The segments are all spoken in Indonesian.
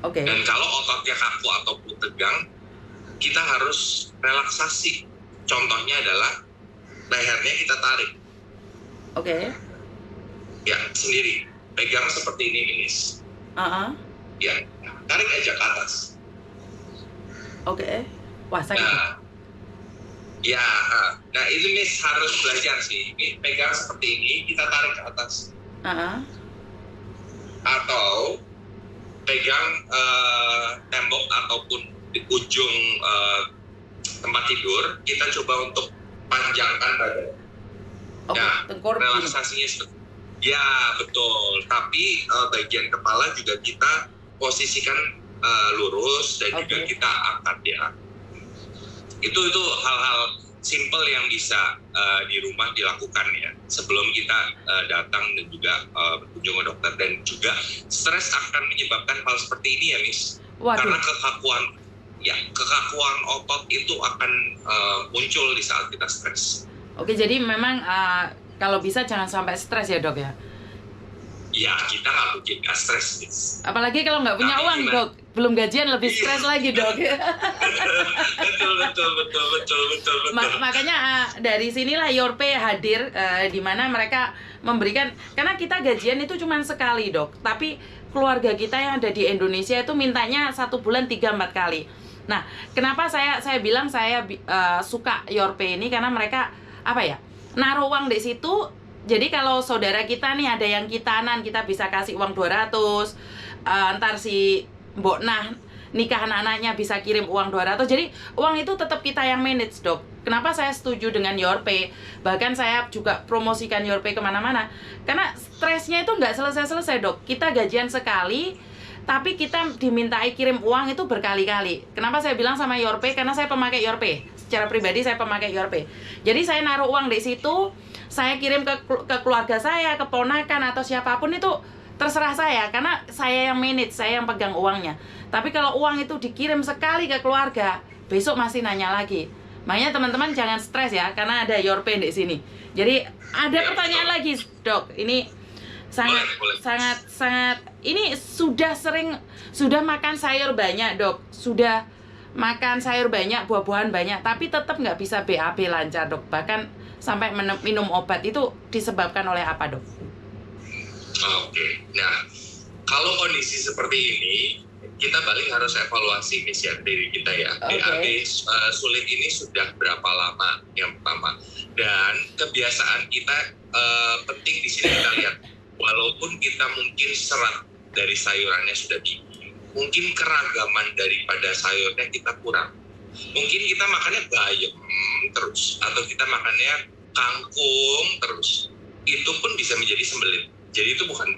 Oke. Dan kalau ototnya kaku ataupun tegang, kita harus relaksasi. Contohnya adalah lehernya kita tarik. Oke. Ya, sendiri. Pegang seperti ini, Minis. Ya, tarik aja ke atas. Oke. Wah, sakit. Nah ini Miss harus belajar sih. Ini pegang seperti ini, kita tarik ke atas. Atau pegang tembok ataupun di ujung tempat tidur, kita coba untuk panjangkan badan. Relaksasinya seperti ya betul. Tapi bagian kepala juga kita posisikan lurus dan juga kita angkat ya. Itu hal-hal simple yang bisa di rumah dilakukan ya sebelum kita datang dan juga berkunjung ke dokter. Dan juga stres akan menyebabkan hal seperti ini ya Miss. Karena kekakuan otot itu akan muncul di saat kita stres. Oke, jadi memang kalau bisa jangan sampai stres ya dok ya. Ya, kita nggak mungkin nggak stres, Miss. Apalagi kalau nggak punya uang, dok. Belum gajian lebih stres lagi, dok. Betul. Makanya dari sinilah Your Pay hadir, di mana mereka memberikan, karena kita gajian itu cuma sekali, dok. Tapi keluarga kita yang ada di Indonesia itu mintanya 1 bulan 3-4 kali. Nah, kenapa saya bilang saya suka Your Pay ini, karena mereka naruh uang di situ. Jadi kalau saudara kita nih ada yang kitanan, kita bisa kasih uang 200. Ntar si Mbok Nah nikah anak-anaknya bisa kirim uang 200. Jadi uang itu tetap kita yang manage, dok. Kenapa saya setuju dengan Your Pay? Bahkan saya juga promosikan Your Pay kemana-mana. Karena stresnya itu nggak selesai-selesai, dok. Kita gajian sekali, tapi kita dimintai kirim uang itu berkali-kali. Kenapa saya bilang sama Your Pay? Karena saya pemakai Your Pay. Secara pribadi saya pemakai Your Pay. Jadi saya naruh uang di situ, saya kirim ke keluarga saya, ke ponakan atau siapapun, itu terserah saya, karena saya yang manage, saya yang pegang uangnya. Tapi kalau uang itu dikirim sekali ke keluarga, besok masih nanya lagi. Makanya teman-teman jangan stres ya, karena ada Your Pay di sini. Jadi ada pertanyaan lagi, dok. Ini sangat ini sudah makan sayur banyak, dok. Sudah makan sayur banyak, buah-buahan banyak, tapi tetap nggak bisa BAB lancar, dok. Bahkan sampai minum obat. Itu disebabkan oleh apa, dok? Oke. Nah, kalau kondisi seperti ini, kita paling harus evaluasi misi diri kita ya. BAB sulit ini sudah berapa lama yang pertama. Dan kebiasaan kita penting di sini kita lihat. Walaupun kita mungkin serat dari sayurannya sudah tinggi, mungkin keragaman daripada sayurnya kita kurang. Mungkin kita makannya bayam terus, atau kita makannya kangkung terus. Itu pun bisa menjadi sembelit. Jadi itu bukan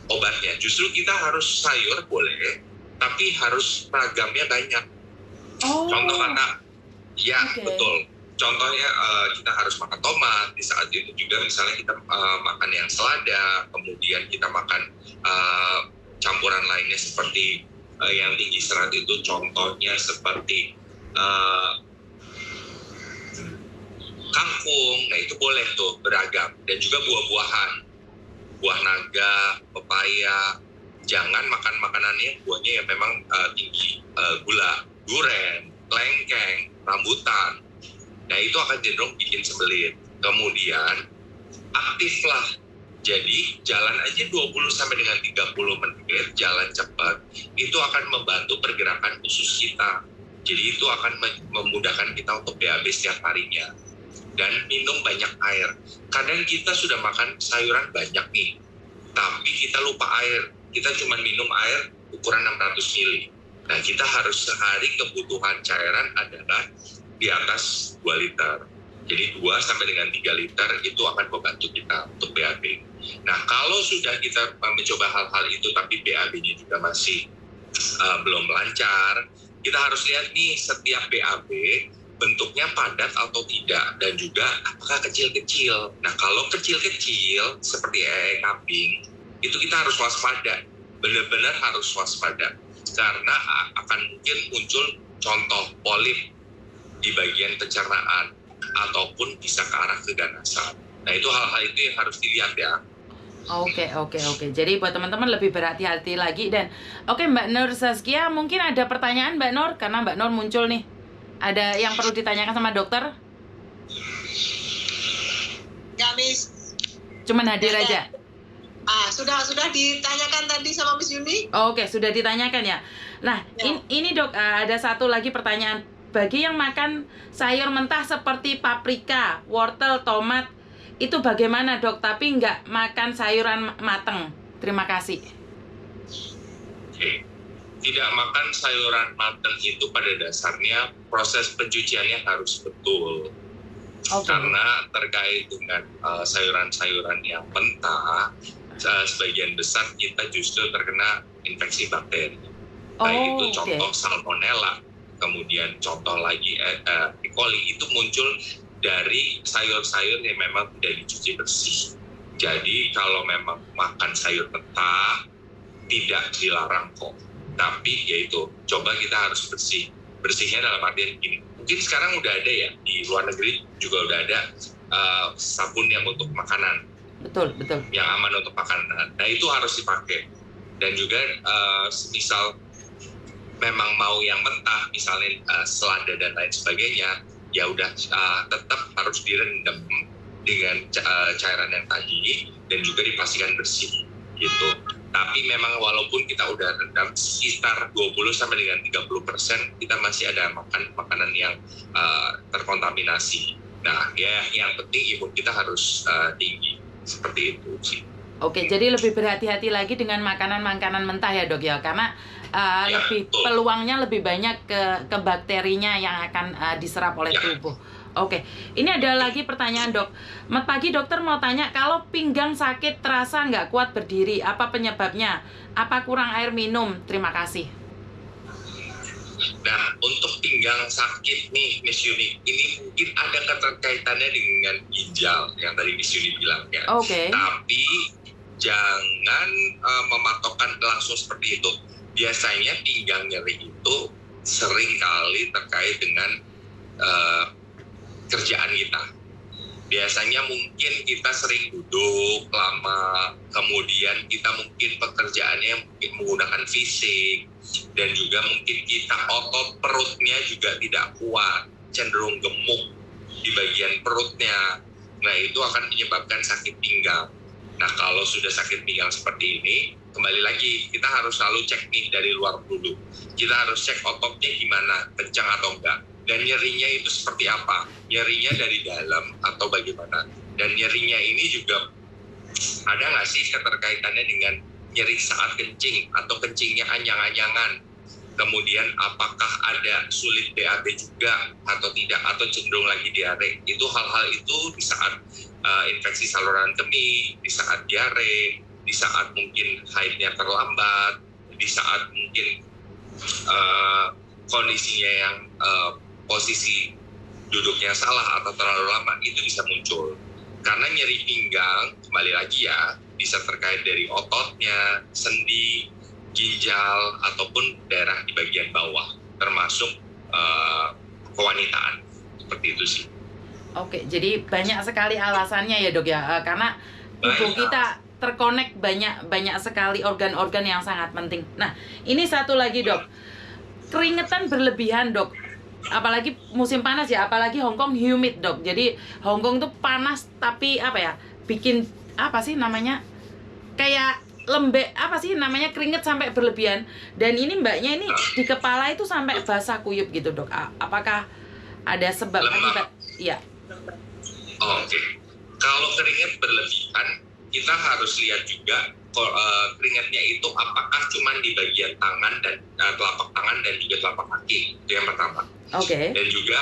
obatnya. Justru kita harus sayur boleh, tapi harus ragamnya banyak. Contoh kata, betul. Contohnya kita harus makan tomat. Di saat itu juga misalnya kita makan yang selada, kemudian kita makan campuran lainnya seperti yang tinggi serat itu, contohnya seperti kangkung. Nah itu boleh tuh beragam. Dan juga buah-buahan, buah naga, pepaya. Jangan makan makanannya buahnya yang memang tinggi gula, duren, lengkeng, rambutan. Nah itu akan cenderung bikin sembelit. Kemudian aktiflah. Jadi jalan aja 20 sampai dengan 30 menit, jalan cepat, itu akan membantu pergerakan usus kita. Jadi itu akan memudahkan kita untuk BAB setiap harinya. Dan minum banyak air. Kadang kita sudah makan sayuran banyak nih, tapi kita lupa air. Kita cuma minum air ukuran 600 ml. Nah kita harus sehari kebutuhan cairan adalah di atas 2 liter. Jadi 2 sampai dengan 3 liter itu akan membantu kita untuk BAB. Nah, kalau sudah kita mencoba hal-hal itu tapi BAB-nya juga masih belum lancar, kita harus lihat nih setiap BAB bentuknya padat atau tidak, dan juga apakah kecil-kecil. Nah, kalau kecil-kecil seperti kambing, itu kita harus waspada. Benar-benar harus waspada. Karena akan mungkin muncul contoh polip di bagian pencernaan, ataupun bisa ke arah keganasan. Nah itu hal-hal itu yang harus dilihat ya. Oke. Jadi buat teman-teman lebih berhati-hati lagi dan oke Mbak Nur Saskia, mungkin ada pertanyaan Mbak Nur karena Mbak Nur muncul nih. Ada yang perlu ditanyakan sama dokter? Ya, Miss. Cuman hadir aja. Sudah ditanyakan tadi sama Miss Yuni? Oke, sudah ditanyakan ya. Nah, Ya. ini dok, ada satu lagi pertanyaan. Bagi yang makan sayur mentah seperti paprika, wortel, tomat, itu bagaimana dok? Tapi nggak makan sayuran mateng. Terima kasih. Oke. Tidak makan sayuran matang itu pada dasarnya proses pencuciannya harus betul. Oke. Karena terkait dengan sayuran-sayuran yang mentah, sebagian besar kita justru terkena infeksi bakteri. Baik itu contoh salmonella, kemudian contoh lagi E. coli itu muncul dari sayur-sayur yang memang tidak dicuci bersih. Jadi kalau memang makan sayur mentah tidak dilarang kok. Tapi yaitu coba kita harus bersih. Bersihnya dalam artian gini. Mungkin sekarang udah ada ya di luar negeri juga udah ada sabun yang untuk makanan. Betul. Yang aman untuk makanan. Nah itu harus dipakai. Dan juga misal memang mau yang mentah, misalnya selada dan lain sebagainya, ya udah tetap harus direndam dengan cairan yang tadi dan juga dipastikan bersih gitu. Tapi memang walaupun kita udah rendam sekitar 20 sampai dengan 30% kita masih ada makan makanan yang terkontaminasi. Nah, ya yang penting imun kita harus tinggi. Seperti itu sih. Oke, jadi lebih berhati-hati lagi dengan makanan-makanan mentah ya dok ya, karena lebih betul. peluangnya lebih banyak ke bakterinya yang akan diserap oleh tubuh. Oke, ini ada lagi pertanyaan dok. Selamat pagi dokter, mau tanya kalau pinggang sakit terasa nggak kuat berdiri, apa penyebabnya? Apa kurang air minum? Terima kasih. Nah, untuk pinggang sakit nih, Miss Yuni, ini mungkin ada keterkaitannya dengan ginjal yang tadi Miss Yuni bilang ya. Oke. Tapi jangan mematokkan langsung seperti itu. Biasanya pinggang nyeri itu sering kali terkait dengan kerjaan kita. Biasanya mungkin kita sering duduk lama, kemudian kita mungkin pekerjaannya mungkin menggunakan fisik, dan juga mungkin kita otot perutnya juga tidak kuat, cenderung gemuk di bagian perutnya. Nah itu akan menyebabkan sakit pinggang. Nah kalau sudah sakit pinggang seperti ini, kembali lagi kita harus selalu cek nih dari luar dulu. Kita harus cek ototnya gimana, kencang atau enggak. Dan nyerinya itu seperti apa? Nyerinya dari dalam atau bagaimana? Dan nyerinya ini juga ada nggak sih keterkaitannya dengan nyeri saat kencing atau kencingnya anyang-anyangan? Kemudian apakah ada sulit BAB juga atau tidak? Atau cenderung lagi diare? Itu hal-hal itu di saat infeksi saluran kemih, di saat diare, di saat mungkin haidnya terlambat, di saat mungkin kondisinya yang posisi duduknya salah atau terlalu lama, itu bisa muncul. Karena nyeri pinggang, kembali lagi ya, bisa terkait dari ototnya, sendi, ginjal, ataupun daerah di bagian bawah, termasuk kewanitaan. Seperti itu sih. Oke, jadi banyak sekali alasannya ya dok ya, karena tubuh kita terkonek banyak sekali organ-organ yang sangat penting. Nah, ini satu lagi dok, keringetan berlebihan dok. Apalagi musim panas ya, apalagi Hong Kong humid dok. Jadi Hong Kong tuh panas tapi apa ya, bikin apa sih namanya, kayak lembek, apa sih namanya, keringet sampai berlebihan. Dan ini mbaknya ini di kepala itu sampai basah kuyup gitu dok. Apakah ada sebab akibat? Iya. Oke. Kalau keringet berlebihan, kita harus lihat juga keringatnya itu apakah cuma di bagian tangan dan telapak tangan dan juga telapak kaki. Itu yang pertama. Oke. Dan juga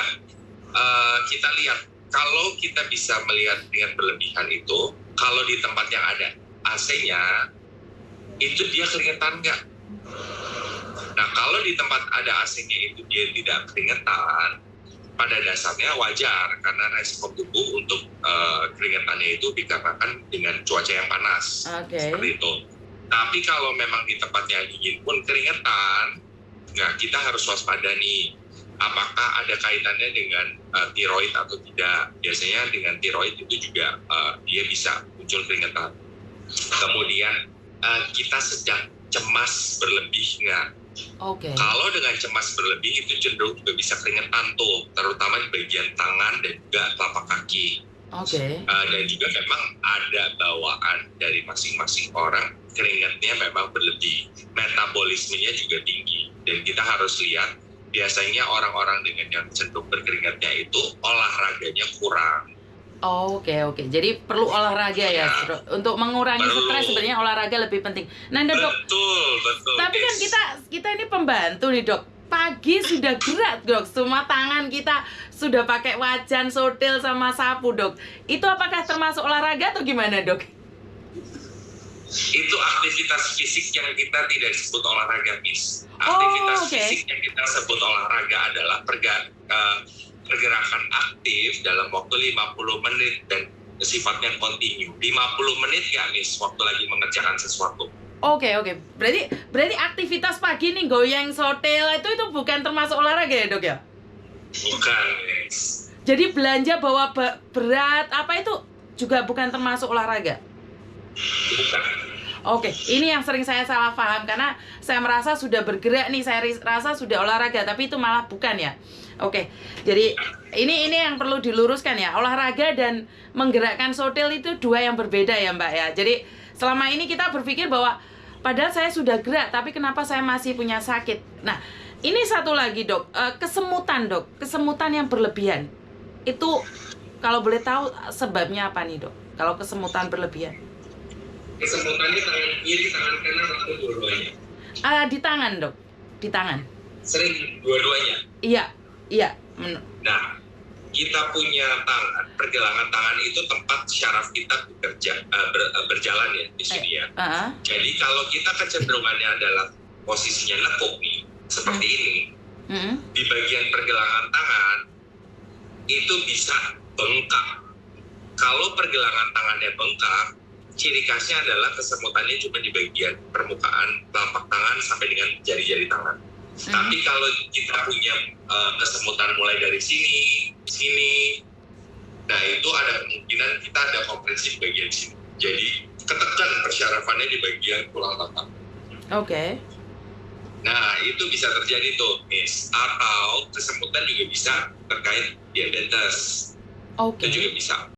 kita lihat, kalau kita bisa melihat keringat berlebihan itu, kalau di tempat yang ada AC-nya, itu dia keringetan nggak? Nah, kalau di tempat ada AC-nya itu dia tidak keringetan, pada dasarnya wajar, karena respon tubuh untuk keringetannya itu dikarenakan dengan cuaca yang panas. Seperti itu. Tapi kalau memang di tempatnya dingin pun keringetan, nah kita harus waspada nih. Apakah ada kaitannya dengan tiroid atau tidak? Biasanya dengan tiroid itu juga dia bisa muncul keringetan. Kemudian kita sedang cemas berlebih nggak? Oke. Kalau dengan cemas berlebih itu cenderung juga bisa keringetan tuh, terutama di bagian tangan dan juga telapak kaki. Oke. Dan juga memang ada bawaan dari masing-masing orang, keringatnya memang berlebih, metabolismenya juga tinggi, dan kita harus lihat biasanya orang-orang dengan yang cenderung berkeringatnya itu olahraganya kurang. Oke. Jadi perlu olahraga ya, Dok. Untuk mengurangi Perlu. stres sebenarnya olahraga lebih penting. Nah, Dok, Betul. tapi kan kita ini pembantu nih, Dok. Pagi sudah gerak, Dok. Semua tangan kita sudah pakai wajan, sotil sama sapu, Dok. Itu apakah termasuk olahraga atau gimana, Dok? Itu aktivitas fisik yang kita tidak sebut olahraga, Miss. Oh, Aktivitas oke. fisik yang kita sebut olahraga adalah pergerakan aktif dalam waktu 50 menit dan sifatnya kontinu. 50 menit ya, Miss, waktu lagi mengerjakan sesuatu. Oke. Berarti aktivitas pagi nih goyang sotil itu bukan termasuk olahraga ya, Dok ya? Bukan, Miss. Jadi belanja bawa berat apa itu juga bukan termasuk olahraga? Bukan. Oke, ini yang sering saya salah paham karena saya merasa sudah bergerak nih, saya rasa sudah olahraga, tapi itu malah bukan ya. Oke, jadi ini yang perlu diluruskan ya, olahraga dan menggerakkan sotil itu dua yang berbeda ya, Mbak ya. Jadi selama ini kita berpikir bahwa padahal saya sudah gerak, tapi kenapa saya masih punya sakit? Nah, ini satu lagi, Dok, kesemutan, Dok, kesemutan yang berlebihan. Itu kalau boleh tahu sebabnya apa nih, Dok? Kalau kesemutan berlebihan? Kesemutannya tangan kiri, tangan kanan, atau dua-duanya? Di tangan, Dok. Di tangan. Sering dua-duanya? Iya. Nah, kita punya tangan, pergelangan tangan itu tempat syaraf kita berjalan ya di sini ya. Jadi kalau kita kecenderungannya adalah posisinya lekuk nih, seperti ini, di bagian pergelangan tangan itu bisa bengkak. Kalau pergelangan tangannya bengkak, ciri khasnya adalah kesemutannya cuma di bagian permukaan telapak tangan sampai dengan jari-jari tangan. Tapi kalau kita punya kesemutan mulai dari sini, nah itu ada kemungkinan kita ada kompresi di bagian sini. Jadi ketekan persyarafannya di bagian tulang tapak. Oke. Nah itu bisa terjadi tuh, Miss. Atau kesemutan juga bisa terkait diabetes. Oke. Itu juga bisa.